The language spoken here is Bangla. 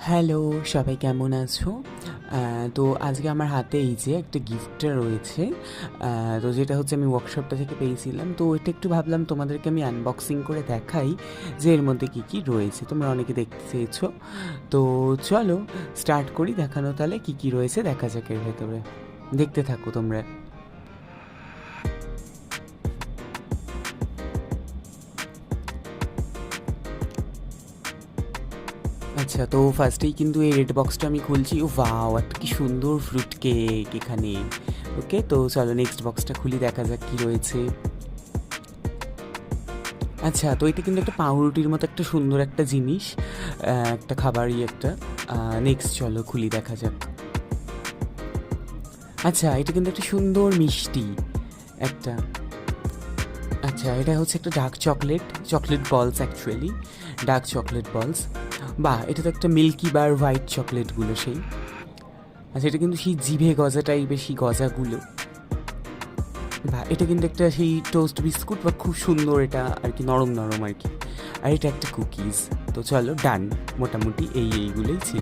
হ্যালো, সবাই কেমন আছো? তো আজকে আমার হাতে এই যে একটা গিফটটা রয়েছে। তো যেটা হচ্ছে আমি ওয়ার্কশপটা থেকে পেয়েছিলাম। তো এটা একটু ভাবলাম তোমাদেরকে আমি আনবক্সিং করে দেখাই যে এর মধ্যে কী, কী রয়েছে। তোমরা অনেকে দেখতে চেয়েছো। তো চলো স্টার্ট করি দেখানো তাহলে কী, কী রয়েছে দেখা যাক এর ভেতরে। দেখতে থাকো তোমরা। আচ্ছা, তো ফার্স্টেই কিন্তু এই রেড বক্সটা আমি খুলছি। ও ওয়াও! একটা কি সুন্দর ফ্রুট কেক এখানে। ওকে, তো চলো নেক্সট বক্সটা খুলি দেখা যাক কী রয়েছে। আচ্ছা, তো এটা কিন্তু একটা পাউরুটির মতো একটা সুন্দর একটা জিনিস, একটা খাবারই একটা। নেক্সট চলো খুলি দেখা যাক। আচ্ছা, এটা কিন্তু একটা সুন্দর মিষ্টি একটা। আচ্ছা, এটা হচ্ছে একটা ডার্ক চকলেট, চকলেট বলস অ্যাকচুয়ালি, ডার্ক চকলেট বলস। বাহ! এটা তো একটা মিল্কি বার হোয়াইট চকলেটগুলো সেই। আচ্ছা, এটা কিন্তু সেই জিভে গজা টাইপের সেই গজাগুলো। বাহ! এটা কিন্তু একটা সেই টোস্ট বিস্কুট বা খুব সুন্দর এটা আর কি, নরম, নরম আর কি। আর এটা একটা কুকিজ। তো চলো ডান। মোটামুটি এইগুলোই ছিল।